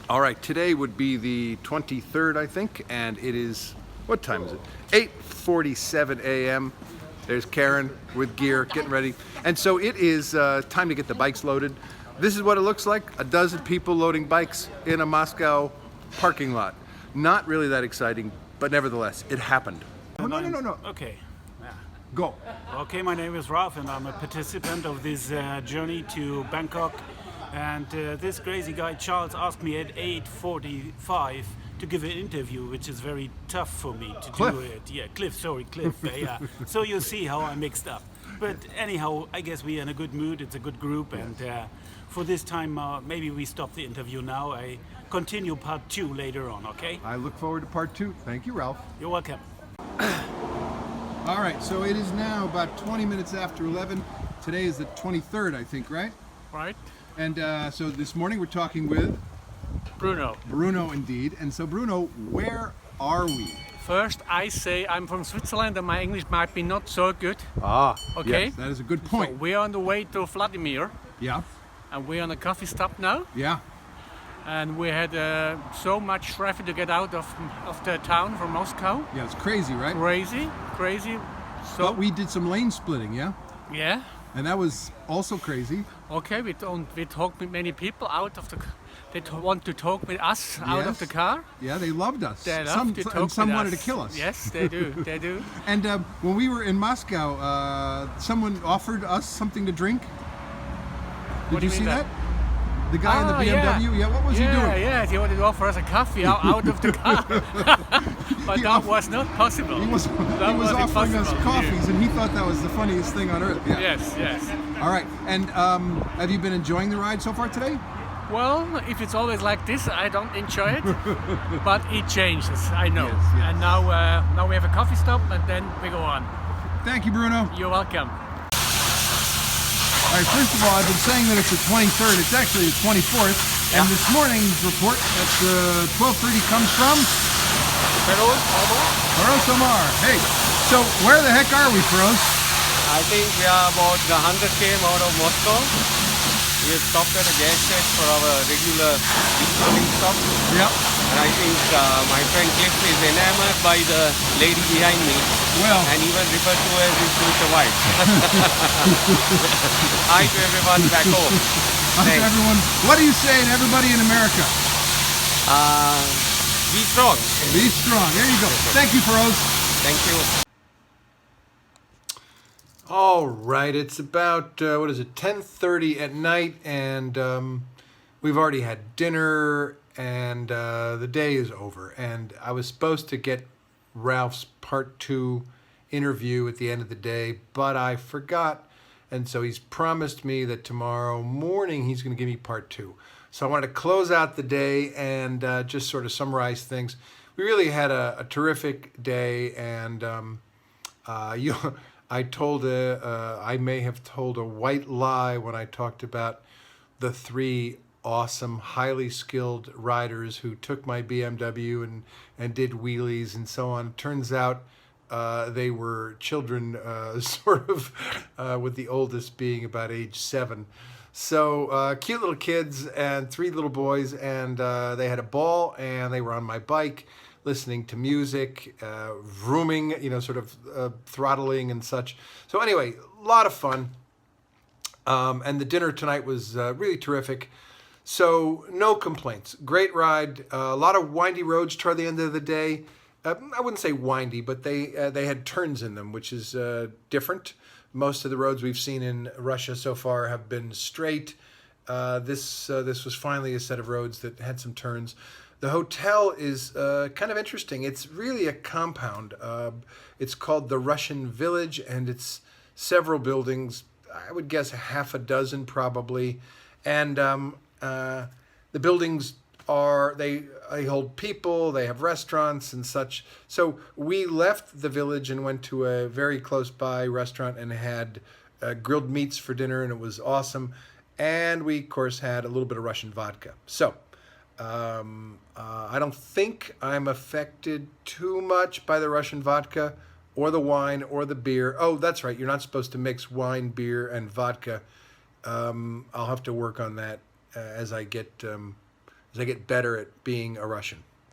All right, today would be the 23rd, I think, and it is, what time is it? 8:47 a.m. There's Karen with gear, getting ready. And so it is time to get the bikes loaded. This is what it looks like, a dozen people loading bikes in a Moscow parking lot. Not really that exciting, but nevertheless, it happened. Oh, no. Okay. Yeah. Go. Okay, my name is Ralph and I'm a participant of this journey to Bangkok. And this crazy guy Charles asked me at 8:45 to give an interview, which is very tough for me to Cliff. do it. Yeah, Cliff, yeah. So you see how I mixed up. But anyhow, I guess we're in a good mood, it's a good group, and for this time, maybe we stop the interview now. I continue part 2 later on, okay? I look forward to part 2. Thank you, Ralph. You're welcome. All right, so it is now about 20 minutes after 11. Today is the 23rd, I think, right? Right. And so this morning we're talking with Bruno. Bruno, indeed. And so, Bruno, where are we? First, I say I'm from Switzerland and my English might be not so good. Ah, Okay. yes, that is a good So point. we're on the way to Vladimir Yeah, and we're on a coffee stop now. yeah. And we had so much traffic to get out of the town from Moscow. Yeah, it's crazy, right? Crazy. So, But we did some lane splitting, yeah? yeah. And that was also crazy. Okay, we talked with many people out of the. They want to talk with us out of Yes. the car. Yeah, they loved us. They some love to talk and some with wanted us. to kill us. Yes, they do. They do. And when we were in Moscow, someone offered us something to drink. What Did do you you see mean that? The guy in the Ah, BMW? Yeah, what was he doing? Yeah, he wanted to offer us a coffee out of the car. But that was not possible. He was That was offering us impossible. coffees, and he thought that was the funniest thing on earth. Yeah. Yes. All right. And have you been enjoying the ride so far today? Well, if it's always like this, I don't enjoy it. But it changes, I know. Yes. And now we have a coffee stop, and then we go on. Thank you, Bruno. You're welcome. All right, first of all, I've been saying that it's the 23rd. It's actually the 24th. And this morning's report at 12:30 comes from Feroz Omar. Hey, so where the heck are we, Feroz? I think we are about 100 km out of Moscow. We have stopped at a gas station for our regular refueling stop. Yep. And I think my friend Cliff is enamored by the lady behind me. Well, And even referred to as his future wife. Hi to everyone back home. Thanks. everyone, what do you say to everybody in America? Be strong. Be strong. There you go. Thank you, Feroz. Thank you. All right, it's about 10:30 at night, and we've already had dinner, and the day is over. And I was supposed to get Ralph's part 2 interview at the end of the day, but I forgot, and so he's promised me that tomorrow morning he's going to give me part 2. So I wanted to close out the day and just sort of summarize things. We really had a terrific day, and I may have told a white lie when I talked about the 3 awesome, highly skilled riders who took my BMW and did wheelies and so on. Turns out they were children, sort of, with the oldest being about age 7. So cute little kids and 3 little boys, and they had a ball, and they were on my bike, listening to music, vrooming, sort of throttling and such. So anyway, a lot of fun. And the dinner tonight was really terrific. So no complaints. Great ride. A lot of windy roads toward the end of the day. I wouldn't say windy, but they had turns in them, which is different. Most of the roads we've seen in Russia so far have been straight. This was finally a set of roads that had some turns. The hotel is kind of interesting. It's really a compound. It's called the Russian Village, and it's several buildings. I would guess half a dozen probably. And the buildings they hold people, they have restaurants and such. So we left the village and went to a very close by restaurant and had grilled meats for dinner, and it was awesome. And we, of course, had a little bit of Russian vodka. So I don't think I'm affected too much by the Russian vodka or the wine or the beer. Oh, that's right. You're not supposed to mix wine, beer, and vodka. I'll have to work on that as I get as I get better at being a Russian.